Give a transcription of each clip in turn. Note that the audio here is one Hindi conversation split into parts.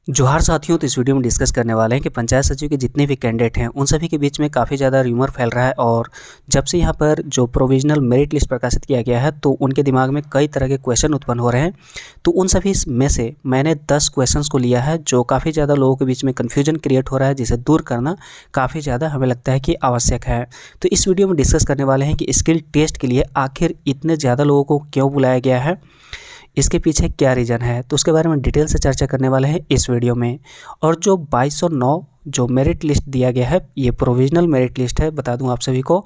जोहार साथियों, तो इस वीडियो में डिस्कस करने वाले हैं कि पंचायत सचिव के जितने भी कैंडिडेट हैं उन सभी के बीच में काफ़ी ज़्यादा र्यूमर फैल रहा है। और जब से यहाँ पर जो प्रोविजनल मेरिट लिस्ट प्रकाशित किया गया है तो उनके दिमाग में कई तरह के क्वेश्चन उत्पन्न हो रहे हैं। तो उन सभी में से मैंने 10 क्वेश्चंस को लिया है जो काफ़ी ज़्यादा लोगों के बीच में कन्फ्यूजन क्रिएट हो रहा है, जिसे दूर करना काफ़ी ज़्यादा हमें लगता है कि आवश्यक है। तो इस वीडियो में डिस्कस करने वाले हैं कि स्किल टेस्ट के लिए आखिर इतने ज़्यादा लोगों को क्यों बुलाया गया है, इसके पीछे क्या रीज़न है, तो उसके बारे में डिटेल से चर्चा करने वाले हैं इस वीडियो में। और जो 2209 जो मेरिट लिस्ट दिया गया है ये प्रोविजनल मेरिट लिस्ट है, बता दूं आप सभी को,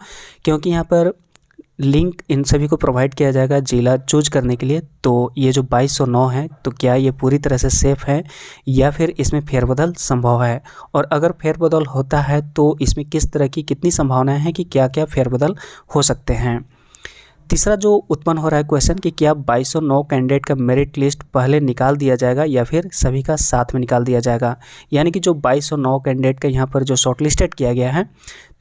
क्योंकि यहाँ पर लिंक इन सभी को प्रोवाइड किया जाएगा जिला चूज करने के लिए। तो ये जो 2209 है तो क्या ये पूरी तरह से सेफ़ है या फिर इसमें फेरबदल संभव है, और अगर फेरबदल होता है तो इसमें किस तरह की कितनी संभावनाएं हैं कि क्या क्या फेरबदल हो सकते हैं। तीसरा जो उत्पन्न हो रहा है क्वेश्चन कि क्या 2209 कैंडिडेट का मेरिट लिस्ट पहले निकाल दिया जाएगा या फिर सभी का साथ में निकाल दिया जाएगा, यानी कि जो 2209 कैंडिडेट का यहाँ पर जो शॉर्टलिस्टेड किया गया है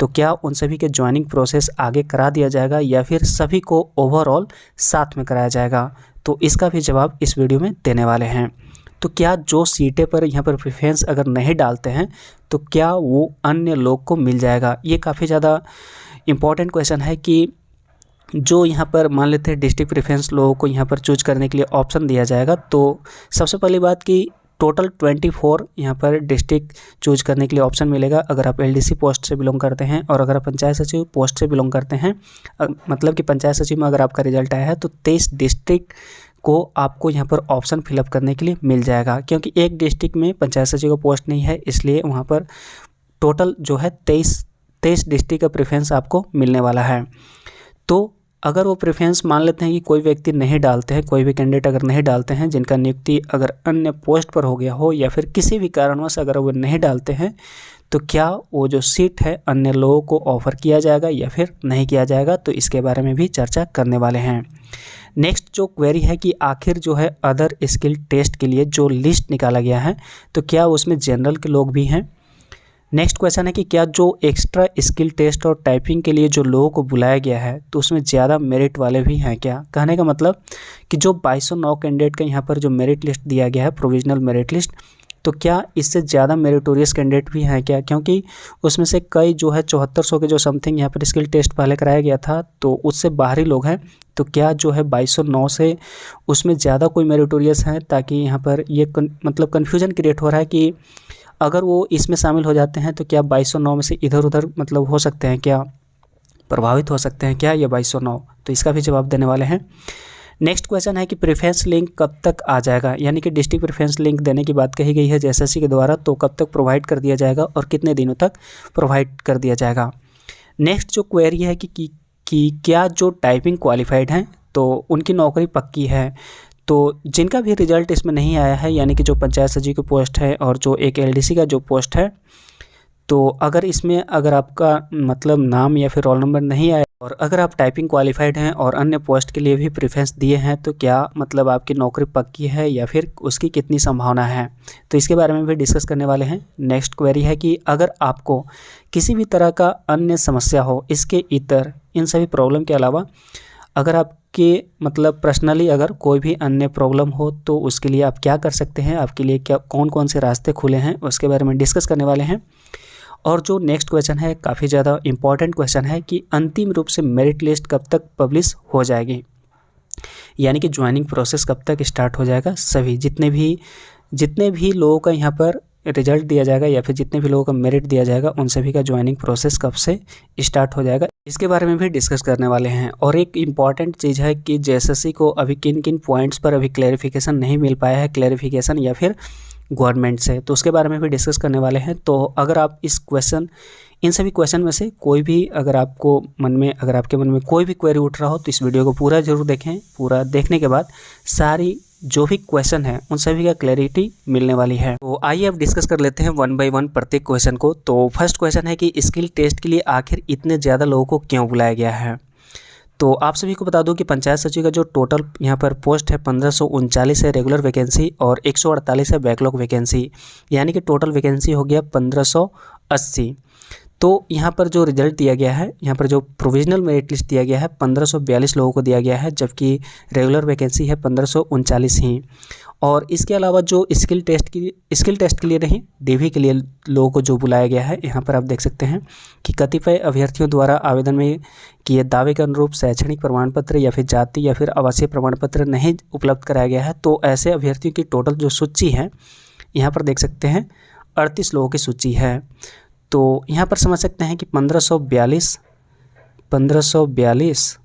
तो क्या उन सभी के ज्वाइनिंग प्रोसेस आगे करा दिया जाएगा या फिर सभी को ओवरऑल साथ में कराया जाएगा। तो इसका भी जवाब इस वीडियो में देने वाले हैं। तो क्या जो सीटें पर यहाँ पर प्रेफरेंस अगर नहीं डालते हैं तो क्या वो अन्य लोग को मिल जाएगा, ये काफ़ी ज़्यादा इम्पॉर्टेंट क्वेश्चन है कि जो यहाँ पर मान लेते हैं डिस्ट्रिक्ट प्रेफरेंस लोगों को यहाँ पर चूज करने के लिए ऑप्शन दिया जाएगा। तो सबसे पहली बात कि टोटल 24 यहाँ पर डिस्ट्रिक्ट चूज करने के लिए ऑप्शन मिलेगा अगर आप एलडीसी पोस्ट से बिलोंग करते हैं, और अगर आप पंचायत सचिव पोस्ट से बिलोंग करते हैं, मतलब कि पंचायत सचिव में अगर आपका रिजल्ट आया है तो 23 डिस्ट्रिक्ट को आपको यहाँ पर ऑप्शन फिलअप करने के लिए मिल जाएगा। क्योंकि एक डिस्ट्रिक्ट में पंचायत सचिव का पोस्ट नहीं है, इसलिए वहाँ पर टोटल जो है 23 डिस्ट्रिक्ट का प्रेफरेंस आपको मिलने वाला है। तो अगर वो प्रेफरेंस मान लेते हैं कि कोई व्यक्ति नहीं डालते हैं, कोई भी कैंडिडेट अगर नहीं डालते हैं, जिनका नियुक्ति अगर अन्य पोस्ट पर हो गया हो या फिर किसी भी कारणवश अगर वो नहीं डालते हैं, तो क्या वो जो सीट है अन्य लोगों को ऑफर किया जाएगा या फिर नहीं किया जाएगा, तो इसके बारे में भी चर्चा करने वाले हैं। नेक्स्ट जो क्वेरी है कि आखिर जो है अदर स्किल टेस्ट के लिए जो लिस्ट निकाला गया है तो क्या उसमें जनरल के लोग भी हैं। नेक्स्ट क्वेश्चन है कि क्या जो एक्स्ट्रा स्किल टेस्ट और टाइपिंग के लिए जो लोगों को बुलाया गया है तो उसमें ज़्यादा मेरिट वाले भी हैं क्या। कहने का मतलब कि जो 2209 कैंडिडेट का यहाँ पर जो मेरिट लिस्ट दिया गया है प्रोविजनल मेरिट लिस्ट, तो क्या इससे ज़्यादा मेरिटोरियस कैंडिडेट भी हैं क्या, क्योंकि उसमें से कई जो है 7400 के जो समथिंग यहाँ पर स्किल टेस्ट पहले कराया गया था तो उससे बाहरी लोग हैं। तो क्या जो है 2209 से उसमें ज़्यादा कोई मेरिटोरियस हैं, ताकि यहाँ पर ये मतलब कन्फ्यूजन क्रिएट हो रहा है कि अगर वो इसमें शामिल हो जाते हैं तो क्या 2209 में से इधर उधर मतलब हो सकते हैं, क्या प्रभावित हो सकते हैं क्या ये 2209, तो इसका भी जवाब देने वाले हैं। नेक्स्ट क्वेश्चन है कि प्रेफरेंस लिंक कब तक आ जाएगा, यानी कि डिस्ट्रिक्ट प्रेफरेंस लिंक देने की बात कही गई है जेएसएससी के द्वारा, तो कब तक प्रोवाइड कर दिया जाएगा और कितने दिनों तक प्रोवाइड कर दिया जाएगा। नेक्स्ट जो क्वेरी है कि क्या जो टाइपिंग क्वालिफाइड हैं तो उनकी नौकरी पक्की है। तो जिनका भी रिजल्ट इसमें नहीं आया है, यानी कि जो पंचायत सचिव की पोस्ट है और जो एक एलडीसी का जो पोस्ट है, तो अगर इसमें अगर आपका मतलब नाम या फिर रोल नंबर नहीं आया और अगर आप टाइपिंग क्वालिफाइड हैं और अन्य पोस्ट के लिए भी प्रेफरेंस दिए हैं, तो क्या मतलब आपकी नौकरी पक्की है या फिर उसकी कितनी संभावना है, तो इसके बारे में भी डिस्कस करने वाले हैं। नेक्स्ट क्वेरी है कि अगर आपको किसी भी तरह का अन्य समस्या हो, इसके इतर इन सभी प्रॉब्लम के अलावा अगर आपके मतलब पर्सनली अगर कोई भी अन्य प्रॉब्लम हो तो उसके लिए आप क्या कर सकते हैं, आपके लिए क्या कौन कौन से रास्ते खुले हैं, उसके बारे में डिस्कस करने वाले हैं। और जो नेक्स्ट क्वेश्चन है काफ़ी ज़्यादा इंपॉर्टेंट क्वेश्चन है कि अंतिम रूप से मेरिट लिस्ट कब तक पब्लिश हो जाएगी, यानी कि ज्वाइनिंग प्रोसेस कब तक स्टार्ट हो जाएगा। सभी जितने भी लोगों का यहाँ पर रिजल्ट दिया जाएगा या फिर जितने भी लोगों का मेरिट दिया जाएगा उन सभी का ज्वाइनिंग प्रोसेस कब से स्टार्ट हो जाएगा, इसके बारे में भी डिस्कस करने वाले हैं। और एक इम्पॉर्टेंट चीज़ है कि जेएसएससी को अभी किन किन पॉइंट्स पर अभी क्लैरिफिकेशन नहीं मिल पाया है, क्लैरिफिकेशन या फिर गवर्नमेंट से, तो उसके बारे में भी डिस्कस करने वाले हैं। तो अगर आप इन सभी क्वेश्चन में से कोई भी अगर आपके मन में कोई भी क्वेरी उठ रहा हो तो इस वीडियो को पूरा जरूर देखें। पूरा देखने के बाद सारी जो भी क्वेश्चन है उन सभी का क्लैरिटी मिलने वाली है। तो आइए अब डिस्कस कर लेते हैं वन बाय वन प्रत्येक क्वेश्चन को। तो फर्स्ट क्वेश्चन है कि स्किल टेस्ट के लिए आखिर इतने ज़्यादा लोगों को क्यों बुलाया गया है। तो आप सभी को बता दूं कि पंचायत सचिव का जो टोटल यहाँ पर पोस्ट है 1539 है रेगुलर वैकेंसी और 148 है बैकलॉग वैकेंसी, यानी कि टोटल वैकेंसी हो गया 1580। तो यहाँ पर जो रिजल्ट दिया गया है, यहाँ पर जो प्रोविजनल मेरिट लिस्ट दिया गया है 1542 लोगों को दिया गया है, जबकि रेगुलर वैकेंसी है 1539 ही। और इसके अलावा जो स्किल टेस्ट के लिए नहीं, डीवी के लिए लोगों को जो बुलाया गया है, यहाँ पर आप देख सकते हैं कि कतिपय अभ्यर्थियों द्वारा आवेदन में किए दावे के अनुरूप शैक्षणिक प्रमाण पत्र या फिर जाति या फिर आवासीय प्रमाण पत्र नहीं उपलब्ध कराया गया है। तो ऐसे अभ्यर्थियों की टोटल जो सूची है यहाँ पर देख सकते हैं 38 लोगों की सूची है। तो यहाँ पर समझ सकते हैं कि 1542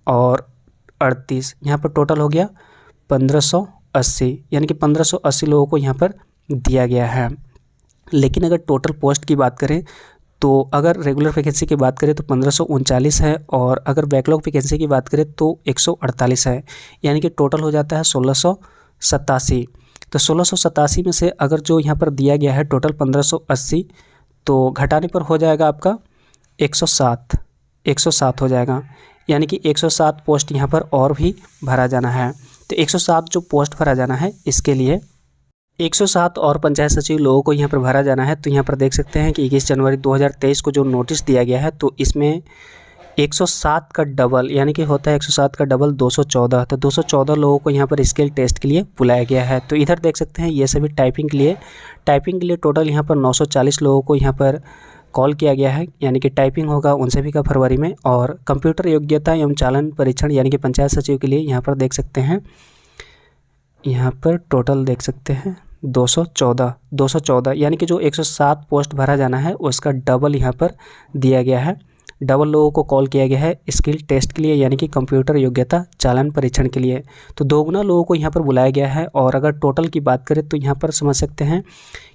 और 38 यहाँ पर टोटल हो गया 1580, यानी कि 1580 लोगों को यहाँ पर दिया गया है। लेकिन अगर टोटल पोस्ट की बात करें तो अगर रेगुलर वैकेंसी की बात करें तो 1539 है, और अगर बैकलॉग वैकेंसी की बात करें तो 148 है, यानी कि टोटल हो जाता है 1687। तो 1687 में से अगर जो यहाँ पर दिया गया है टोटल 1580, तो घटाने पर हो जाएगा आपका 107 हो जाएगा, यानी कि 107 पोस्ट यहाँ पर और भी भरा जाना है। तो 107 जो पोस्ट भरा जाना है, इसके लिए 107 और पंचायत सचिव लोगों को यहाँ पर भरा जाना है। तो यहाँ पर देख सकते हैं कि 21 जनवरी 2023 को जो नोटिस दिया गया है, तो इसमें 107 का डबल, यानी कि होता है 107 का डबल 214। तो 214 लोगों को यहाँ पर स्किल टेस्ट के लिए बुलाया गया है। तो इधर देख सकते हैं ये सभी टाइपिंग के लिए टोटल यहाँ पर 940 लोगों को यहाँ पर कॉल किया गया है, यानी कि टाइपिंग होगा उन सभी का फरवरी में। और कंप्यूटर योग्यता एवं चालन परीक्षण यानी कि पंचायत सचिव के लिए यहाँ पर देख सकते हैं, यहाँ पर टोटल देख सकते हैं 214, यानी कि जो 107 पोस्ट भरा जाना है उसका डबल यहाँ पर दिया गया है। डबल लोगों को कॉल किया गया है स्किल टेस्ट के लिए, यानी कि कंप्यूटर योग्यता चालन परीक्षण के लिए। तो दोगुना लोगों को यहाँ पर बुलाया गया है। और अगर टोटल की बात करें तो यहाँ पर समझ सकते हैं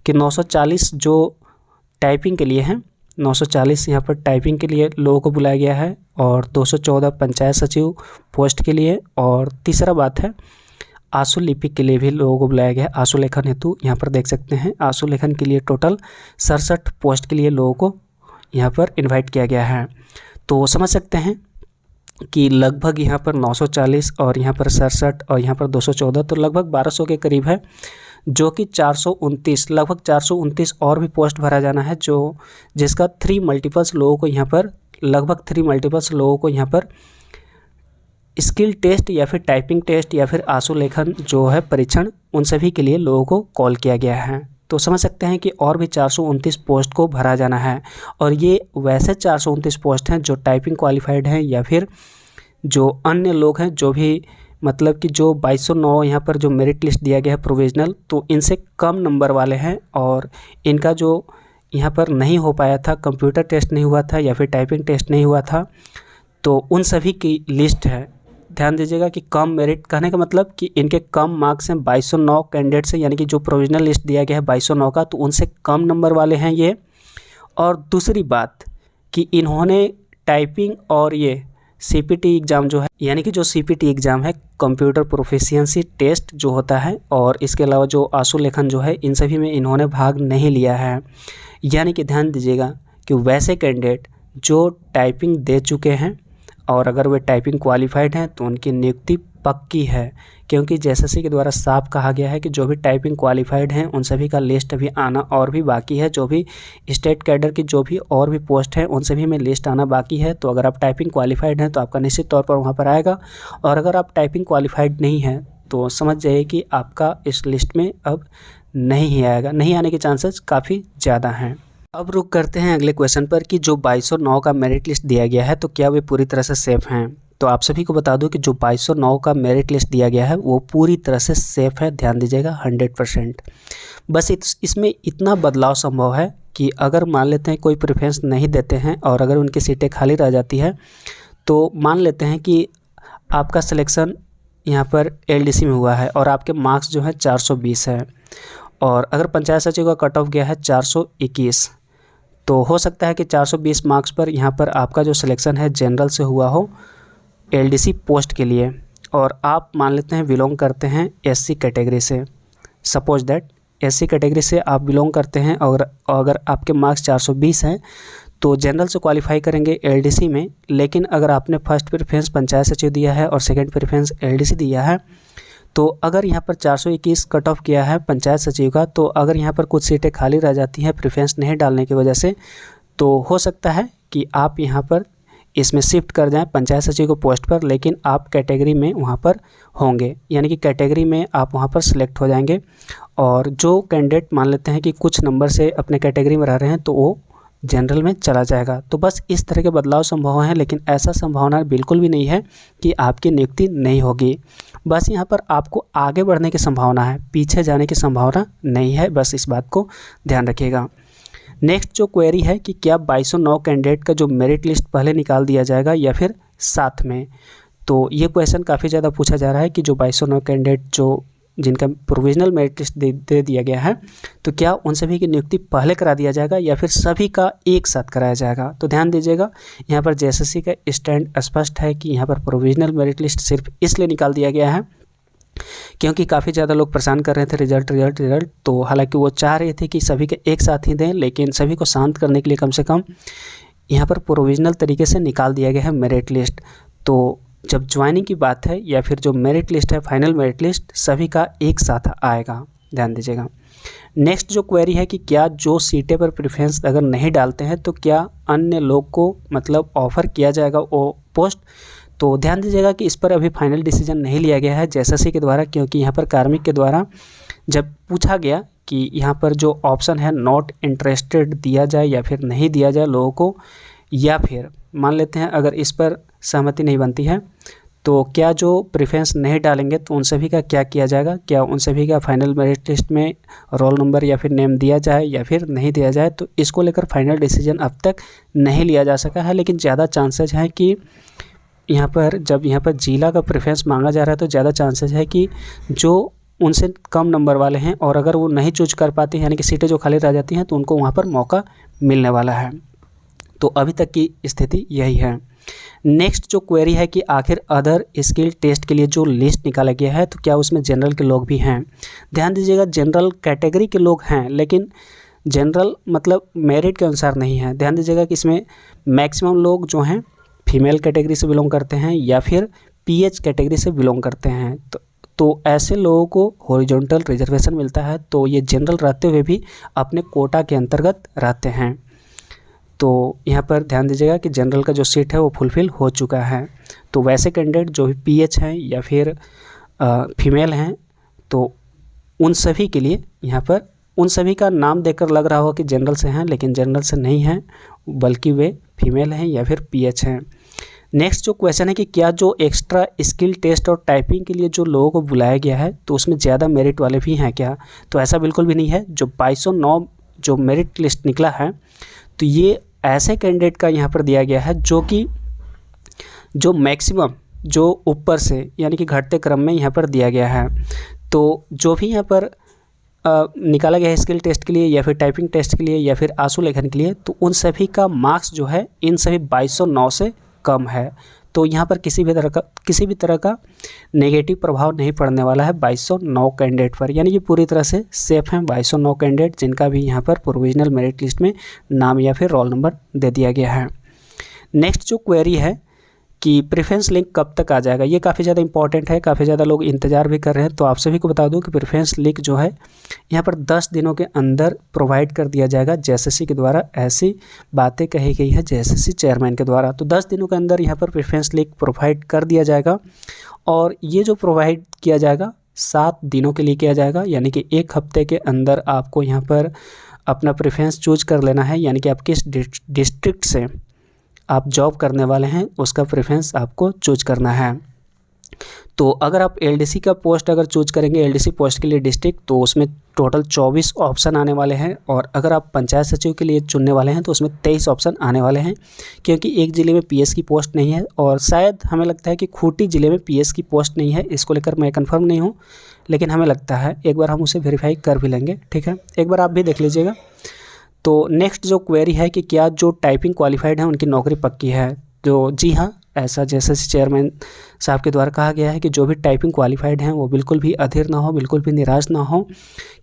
कि 940 जो टाइपिंग के लिए हैं, 940 यहाँ पर टाइपिंग के लिए लोगों को बुलाया गया है, और 214 पंचायत सचिव पोस्ट के लिए। और तीसरा बात है आशु लिपिक के लिए भी लोगों को बुलाया गया है आशु लेखन हेतु। यहाँ पर देख सकते हैं आशु लेखन के लिए टोटल 67 पोस्ट के लिए लोगों को यहाँ पर इनवाइट किया गया है। तो समझ सकते हैं कि लगभग यहाँ पर 940 और यहाँ पर 67 और यहाँ पर 214, तो लगभग 1200 के करीब है, जो कि 429 लगभग 429 और भी पोस्ट भरा जाना है, जो जिसका 3 मल्टीपल्स लोगों को यहाँ पर लगभग 3 मल्टीपल्स लोगों को यहाँ पर स्किल टेस्ट या फिर टाइपिंग टेस्ट या फिर आशु लेखन जो है परीक्षण, उन सभी के लिए लोगों को कॉल किया गया है। तो समझ सकते हैं कि और भी 429 पोस्ट को भरा जाना है। और ये वैसे 429 पोस्ट हैं जो टाइपिंग क्वालिफाइड हैं या फिर जो अन्य लोग हैं, जो भी मतलब कि जो 2209 यहाँ पर जो मेरिट लिस्ट दिया गया है प्रोविजनल, तो इनसे कम नंबर वाले हैं और इनका जो यहाँ पर नहीं हो पाया था, कंप्यूटर टेस्ट नहीं हुआ था या फिर टाइपिंग टेस्ट नहीं हुआ था, तो उन सभी की लिस्ट है। ध्यान दीजिएगा कि कम मेरिट कहने का मतलब कि इनके कम मार्क्स हैं 2209 कैंडिडेट से, यानी कि जो प्रोविजनल लिस्ट दिया गया है 2209 का, तो उनसे कम नंबर वाले हैं ये। और दूसरी बात कि इन्होंने टाइपिंग और ये सीपीटी एग्ज़ाम जो है, यानी कि जो सीपीटी एग्ज़ाम है कंप्यूटर प्रोफिशिएंसी टेस्ट जो होता है, और इसके अलावा जो आशु लेखन जो है, इन सभी में इन्होंने भाग नहीं लिया है। यानी कि ध्यान दीजिएगा कि वैसे कैंडिडेट जो टाइपिंग दे चुके हैं और अगर वे टाइपिंग क्वालिफाइड हैं तो उनकी नियुक्ति पक्की है, क्योंकि जेएसएससी के द्वारा साफ कहा गया है कि जो भी टाइपिंग क्वालिफाइड हैं उन सभी का लिस्ट अभी आना और भी बाकी है। जो भी स्टेट कैडर की जो भी और भी पोस्ट हैं उन सभी में लिस्ट आना बाकी है। तो अगर आप टाइपिंग क्वालिफाइड हैं तो आपका निश्चित तौर पर वहाँ पर आएगा, और अगर आप टाइपिंग क्वालिफाइड नहीं हैं तो समझ जाइए कि आपका इस लिस्ट में अब नहीं ही आएगा, नहीं आने के चांसेस काफ़ी ज़्यादा हैं। अब रुक करते हैं अगले क्वेश्चन पर कि जो 2209 का मेरिट लिस्ट दिया गया है तो क्या वे पूरी तरह से सेफ़ हैं। तो आप सभी को बता दूं कि जो 2209 का मेरिट लिस्ट दिया गया है वो पूरी तरह से सेफ़ है। ध्यान दीजिएगा 100%। बस इसमें इतना बदलाव संभव है कि अगर मान लेते हैं कोई प्रेफरेंस नहीं देते हैं और अगर उनकी सीटें खाली रह जाती है, तो मान लेते हैं कि आपका सिलेक्शन यहाँ पर एलडीसी में हुआ है और आपके मार्क्स जो है 420 है, और अगर पंचायत सचिव का कट ऑफ गया है 421, तो हो सकता है कि 420 मार्क्स पर यहाँ पर आपका जो सिलेक्शन है जनरल से हुआ हो एलडीसी पोस्ट के लिए, और आप मान लेते हैं बिलोंग करते हैं एससी कैटेगरी से। सपोज दैट एससी कैटेगरी से आप बिलोंग करते हैं और अगर आपके मार्क्स 420 हैं तो जनरल से क्वालिफाई करेंगे एलडीसी में। लेकिन अगर आपने फर्स्ट प्रेफरेंस पंचायत सचिव दिया है और सेकंड प्रेफरेंस एलडीसी दिया है, तो अगर यहाँ पर 421 कट ऑफ किया है पंचायत सचिव का, तो अगर यहाँ पर कुछ सीटें खाली रह जाती हैं प्रेफरेंस नहीं डालने की वजह से, तो हो सकता है कि आप यहाँ पर इसमें शिफ्ट कर जाएं पंचायत सचिव को पोस्ट पर, लेकिन आप कैटेगरी में वहाँ पर होंगे, यानी कि कैटेगरी में आप वहाँ पर सिलेक्ट हो जाएंगे। और जो कैंडिडेट मान लेते हैं कि कुछ नंबर से अपने कैटेगरी में रह रहे हैं तो वो जनरल में चला जाएगा। तो बस इस तरह के बदलाव संभव हैं, लेकिन ऐसा संभावना बिल्कुल भी नहीं है कि आपकी नियुक्ति नहीं होगी। बस यहाँ पर आपको आगे बढ़ने की संभावना है, पीछे जाने की संभावना नहीं है, बस इस बात को ध्यान रखिएगा। नेक्स्ट जो क्वेरी है कि क्या 2209 कैंडिडेट का जो मेरिट लिस्ट पहले निकाल दिया जाएगा या फिर साथ में। तो ये क्वेश्चन काफ़ी ज़्यादा पूछा जा रहा है कि जो 2209 कैंडिडेट जो जिनका प्रोविजनल मेरिट लिस्ट दे दिया गया है, तो क्या उन सभी की नियुक्ति पहले करा दिया जाएगा या फिर सभी का एक साथ कराया जाएगा। तो ध्यान दीजिएगा, यहाँ पर जेएसएससी का स्टैंड स्पष्ट है कि यहाँ पर प्रोविजनल मेरिट लिस्ट सिर्फ इसलिए निकाल दिया गया है क्योंकि काफ़ी ज़्यादा लोग परेशान कर रहे थे रिजल्ट। तो हालांकि वो चाह रहे थे कि सभी के एक साथ ही दें, लेकिन सभी को शांत करने के लिए कम से कम यहाँ पर प्रोविजनल तरीके से निकाल दिया गया है मेरिट लिस्ट। तो जब ज्वाइनिंग की बात है या फिर जो मेरिट लिस्ट है, फाइनल मेरिट लिस्ट सभी का एक साथ आएगा, ध्यान दीजिएगा। नेक्स्ट जो क्वेरी है कि क्या जो सीटें पर प्रेफरेंस अगर नहीं डालते हैं तो क्या अन्य लोग को मतलब ऑफ़र किया जाएगा वो पोस्ट। तो ध्यान दीजिएगा कि इस पर अभी फाइनल डिसीजन नहीं लिया गया है जेएसएससी के द्वारा, क्योंकि यहाँ पर कार्मिक के द्वारा जब पूछा गया कि यहाँ पर जो ऑप्शन है नॉट इंटरेस्टेड दिया जाए या फिर नहीं दिया जाए लोगों को, या फिर मान लेते हैं अगर इस पर सहमति नहीं बनती है तो क्या जो प्रेफरेंस नहीं डालेंगे तो उन सभी का क्या किया जाएगा, क्या उन सभी का फाइनल मेरिट लिस्ट में रोल नंबर या फिर नेम दिया जाए या फिर नहीं दिया जाए। तो इसको लेकर फाइनल डिसीजन अब तक नहीं लिया जा सका है, लेकिन ज़्यादा चांसेज हैं कि यहाँ पर जब यहाँ पर जिला का प्रेफरेंस मांगा जा रहा है तो ज़्यादा चांसेस है कि जो उनसे कम नंबर वाले हैं और अगर वो नहीं चूज कर पाते हैं, यानी कि सीटें जो खाली रह जाती हैं, तो उनको वहाँ पर मौका मिलने वाला है। तो अभी तक की स्थिति यही है। नेक्स्ट जो क्वेरी है कि आखिर अदर स्किल टेस्ट के लिए जो लिस्ट निकाला गया है तो क्या उसमें जनरल के लोग भी हैं। ध्यान दीजिएगा, जनरल कैटेगरी के लोग हैं, लेकिन जनरल मतलब मेरिट के अनुसार नहीं है। ध्यान दीजिएगा कि इसमें मैक्सिमम लोग जो हैं फीमेल कैटेगरी से बिलोंग करते हैं या फिर पीएच कैटेगरी से बिलोंग करते हैं। तो ऐसे लोगों को हॉरिजॉन्टल रिजर्वेशन मिलता है, तो ये जनरल रहते हुए भी अपने कोटा के अंतर्गत रहते हैं। तो यहाँ पर ध्यान दीजिएगा कि जनरल का जो सीट है वो फुलफ़िल हो चुका है। तो वैसे कैंडिडेट जो भी पीएच हैं या फिर फीमेल हैं, तो उन सभी के लिए यहाँ पर उन सभी का नाम देखकर लग रहा हो कि जनरल से हैं, लेकिन जनरल से नहीं हैं, बल्कि वे फीमेल हैं या फिर पीएच हैं। नेक्स्ट जो क्वेश्चन है कि क्या जो एक्स्ट्रा स्किल टेस्ट और टाइपिंग के लिए जो लोगों को बुलाया गया है तो उसमें ज़्यादा मेरिट वाले भी हैं क्या। तो ऐसा बिल्कुल भी नहीं है। जो 2209 जो मेरिट लिस्ट निकला है तो ये ऐसे कैंडिडेट का यहाँ पर दिया गया है जो कि जो मैक्सिमम जो ऊपर से यानी कि घटते क्रम में यहाँ पर दिया गया है। तो जो भी यहाँ पर निकाला गया है स्किल टेस्ट के लिए या फिर टाइपिंग टेस्ट के लिए या फिर आंसू लेखन के लिए, तो उन सभी का मार्क्स जो है इन सभी 2209 से कम है। तो यहाँ पर किसी भी तरह का नेगेटिव प्रभाव नहीं पड़ने वाला है 2209 कैंडिडेट पर, यानी कि पूरी तरह से सेफ हैं 2209 कैंडिडेट जिनका भी यहाँ पर प्रोविजनल मेरिट लिस्ट में नाम या फिर रोल नंबर दे दिया गया है। नेक्स्ट जो क्वेरी है कि प्रेफरेंस लिंक कब तक आ जाएगा, ये काफ़ी ज़्यादा इंपॉर्टेंट है, काफ़ी ज़्यादा लोग इंतज़ार भी कर रहे हैं। तो आप सभी को बता दूं कि प्रेफरेंस लिंक जो है यहाँ पर 10 दिनों के अंदर प्रोवाइड कर दिया जाएगा जेएसएससी के द्वारा। ऐसी बातें कही गई है जेएसएससी चेयरमैन के द्वारा। तो 10 दिनों के अंदर यहाँ पर प्रेफरेंस लिंक प्रोवाइड कर दिया जाएगा, और ये जो प्रोवाइड किया जाएगा 7 दिनों के लिए किया जाएगा, यानी कि 1 हफ्ते के अंदर आपको यहाँ पर अपना प्रेफरेंस चूज कर लेना है, यानी कि आप किस डिस्ट्रिक्ट से आप जॉब करने वाले हैं उसका प्रेफरेंस आपको चूज करना है। तो अगर आप एलडीसी का पोस्ट अगर चूज करेंगे, एलडीसी पोस्ट के लिए डिस्ट्रिक्ट, तो उसमें टोटल 24 ऑप्शन आने वाले हैं, और अगर आप पंचायत सचिव के लिए चुनने वाले हैं तो उसमें 23 ऑप्शन आने वाले हैं, क्योंकि एक ज़िले में पीएस की पोस्ट नहीं है, और शायद हमें लगता है कि खूंटी ज़िले में पीएस की पोस्ट नहीं है। इसको लेकर मैं कंफर्म नहीं हूँ, लेकिन हमें लगता है, एक बार हम उसे वेरीफाई कर भी लेंगे, ठीक है, एक बार आप भी देख लीजिएगा। तो नेक्स्ट जो क्वेरी है कि क्या जो टाइपिंग क्वालिफाइड हैं उनकी नौकरी पक्की है। तो जी हाँ, ऐसा जेएसएससी चेयरमैन साहब के द्वारा कहा गया है कि जो भी टाइपिंग क्वालिफाइड हैं वो बिल्कुल भी अधीर ना हो, बिल्कुल भी निराश ना हो,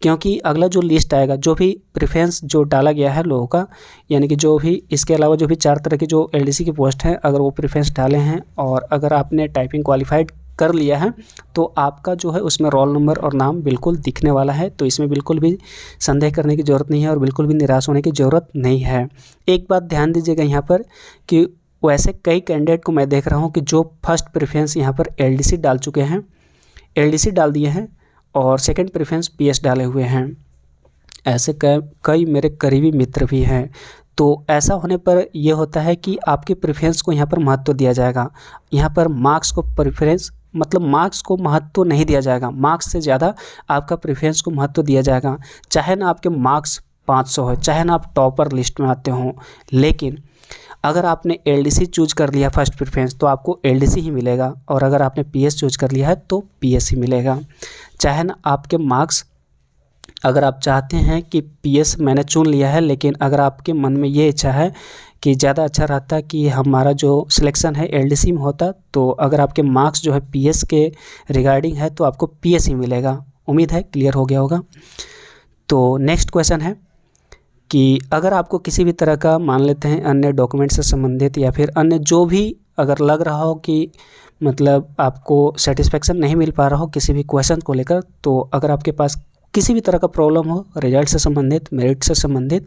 क्योंकि अगला जो लिस्ट आएगा, जो भी प्रेफरेंस जो डाला गया है लोगों का, यानी कि जो भी इसके अलावा जो भी 4 तरह की जो एलडीसी की पोस्ट हैं, अगर वो प्रेफरेंस डाले हैं और अगर आपने टाइपिंग क्वालिफाइड कर लिया है तो आपका जो है उसमें रोल नंबर और नाम बिल्कुल दिखने वाला है। तो इसमें बिल्कुल भी संदेह करने की ज़रूरत नहीं है और बिल्कुल भी निराश होने की ज़रूरत नहीं है। एक बात ध्यान दीजिएगा यहाँ पर कि वैसे कई कैंडिडेट को मैं देख रहा हूँ कि जो फर्स्ट प्रेफरेंस यहाँ पर एलडीसी डाल चुके हैं, एलडीसी डाल दिए हैं और सेकंड प्रेफरेंस पीएस डाले हुए हैं। ऐसे कई मेरे करीबी मित्र भी हैं। तो ऐसा होने पर यह होता है कि आपके प्रेफरेंस को यहाँ पर महत्व दिया जाएगा। यहाँ पर मार्क्स को प्रेफरेंस मतलब मार्क्स को महत्व नहीं दिया जाएगा, मार्क्स से ज़्यादा आपका प्रेफरेंस को महत्व दिया जाएगा। चाहे ना आपके मार्क्स 500 हो, चाहे ना आप टॉपर लिस्ट में आते हों, लेकिन अगर आपने एलडीसी चूज कर लिया फर्स्ट प्रेफरेंस तो आपको एलडीसी ही मिलेगा और अगर आपने पीएस चूज कर लिया है तो पीएस ही मिलेगा। चाहे ना आपके मार्क्स, अगर आप चाहते हैं कि पीएस मैंने चुन लिया है लेकिन अगर आपके मन में ये इच्छा है कि ज़्यादा अच्छा रहता कि हमारा जो सिलेक्शन है एलडीसी में होता, तो अगर आपके मार्क्स जो है पीएस के रिगार्डिंग है तो आपको पीएस ही मिलेगा। उम्मीद है क्लियर हो गया होगा। तो नेक्स्ट क्वेश्चन है कि अगर आपको किसी भी तरह का मान लेते हैं अन्य डॉक्यूमेंट से संबंधित या फिर अन्य जो भी अगर लग रहा हो कि मतलब आपको सेटिस्फेक्शन नहीं मिल पा रहा हो किसी भी क्वेश्चन को लेकर, तो अगर आपके पास किसी भी तरह का प्रॉब्लम हो रिजल्ट से संबंधित, मेरिट से संबंधित,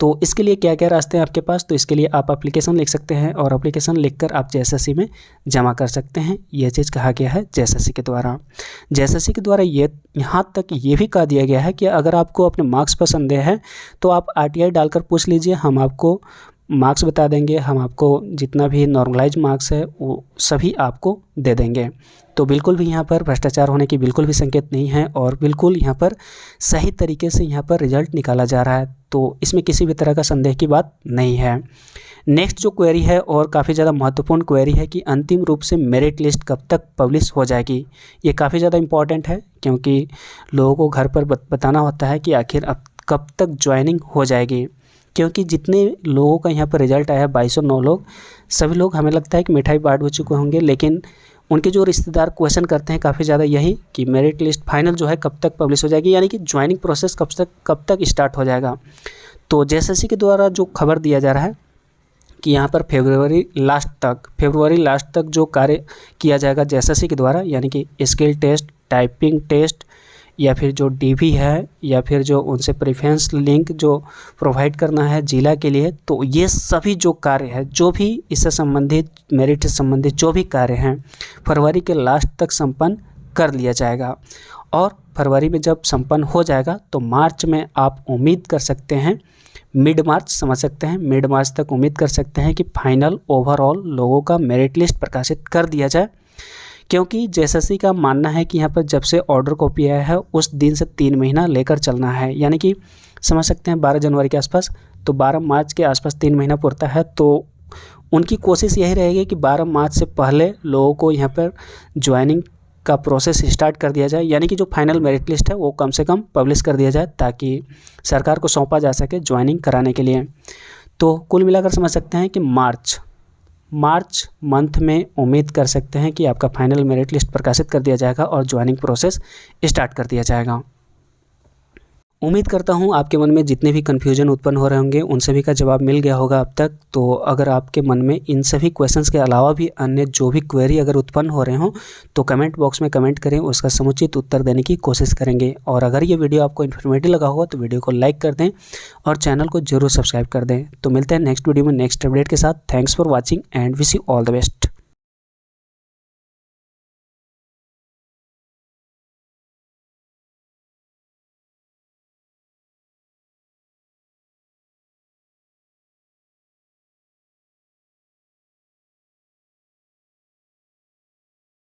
तो इसके लिए क्या क्या रास्ते हैं आपके पास। तो इसके लिए आप एप्लीकेशन लिख सकते हैं और एप्लीकेशन लिखकर आप जेएसएससी में जमा कर सकते हैं। यह चीज़ कहा गया है जेएसएससी के द्वारा। जेएसएससी के द्वारा ये यहाँ तक ये भी कहा दिया गया है कि अगर आपको अपने मार्क्स पर संदेह है तो आप आरटीआई डालकर पूछ लीजिए, हम आपको मार्क्स बता देंगे, हम आपको जितना भी नॉर्मलाइज मार्क्स है वो सभी आपको दे देंगे। तो बिल्कुल भी यहाँ पर भ्रष्टाचार होने की बिल्कुल भी संकेत नहीं है और बिल्कुल यहाँ पर सही तरीके से यहाँ पर रिजल्ट निकाला जा रहा है। तो इसमें किसी भी तरह का संदेह की बात नहीं है। नेक्स्ट जो क्वेरी है और काफ़ी ज़्यादा महत्वपूर्ण क्वेरी है कि अंतिम रूप से मेरिट लिस्ट कब तक पब्लिश हो जाएगी। ये काफ़ी ज़्यादा इम्पॉर्टेंट है क्योंकि लोगों को घर पर बताना होता है कि आखिर अब कब तक ज्वाइनिंग हो जाएगी, क्योंकि जितने लोगों का यहाँ पर रिजल्ट आया 2209 लोग, सभी लोग हमें लगता है कि मिठाई बांट हो चुके होंगे, लेकिन उनके जो रिश्तेदार क्वेश्चन करते हैं काफ़ी ज़्यादा यही कि मेरिट लिस्ट फाइनल जो है कब तक पब्लिश हो जाएगी, यानी कि ज्वाइनिंग प्रोसेस कब तक स्टार्ट हो जाएगा। तो जेएसएससी के द्वारा जो खबर दिया जा रहा है कि यहाँ पर फरवरी लास्ट तक जो कार्य किया जाएगा जेएसएससी के द्वारा, यानी कि स्किल टेस्ट, टाइपिंग टेस्ट या फिर जो डीवी है या फिर जो उनसे प्रेफरेंस लिंक जो प्रोवाइड करना है जिला के लिए, तो ये सभी जो कार्य है, जो भी इससे संबंधित मेरिट से संबंधित जो भी कार्य हैं फरवरी के लास्ट तक संपन्न कर लिया जाएगा। और फरवरी में जब संपन्न हो जाएगा तो मार्च में आप उम्मीद कर सकते हैं, मिड मार्च समझ सकते हैं, मिड मार्च तक उम्मीद कर सकते हैं कि फाइनल ओवरऑल लोगों का मेरिट लिस्ट प्रकाशित कर दिया जाए। क्योंकि जेएसएससी का मानना है कि यहाँ पर जब से ऑर्डर कॉपी आया है उस दिन से 3 महीना लेकर चलना है, यानी कि समझ सकते हैं 12 जनवरी के आसपास, तो 12 मार्च के आसपास 3 महीना पुरता है। तो उनकी कोशिश यही रहेगी कि 12 मार्च से पहले लोगों को यहाँ पर ज्वाइनिंग का प्रोसेस स्टार्ट कर दिया जाए, यानी कि जो फाइनल मेरिट लिस्ट है वो कम से कम पब्लिश कर दिया जाए ताकि सरकार को सौंपा जा सके ज्वाइनिंग कराने के लिए। तो कुल मिलाकर समझ सकते हैं कि मार्च मंथ में उम्मीद कर सकते हैं कि आपका फाइनल मेरिट लिस्ट प्रकाशित कर दिया जाएगा और ज्वाइनिंग प्रोसेस स्टार्ट कर दिया जाएगा। उम्मीद करता हूं आपके मन में जितने भी कन्फ्यूजन उत्पन्न हो रहे होंगे उन सभी का जवाब मिल गया होगा अब तक। तो अगर आपके मन में इन सभी क्वेश्चंस के अलावा भी अन्य जो भी क्वेरी अगर उत्पन्न हो रहे हों तो कमेंट बॉक्स में कमेंट करें, उसका समुचित उत्तर देने की कोशिश करेंगे। और अगर ये वीडियो आपको इन्फॉर्मेटिव लगा होगा तो वीडियो को लाइक कर दें और चैनल को जरूर सब्सक्राइब कर दें। तो मिलते हैं नेक्स्ट वीडियो में नेक्स्ट अपडेट के साथ। Thanks for watching and wish you all the best.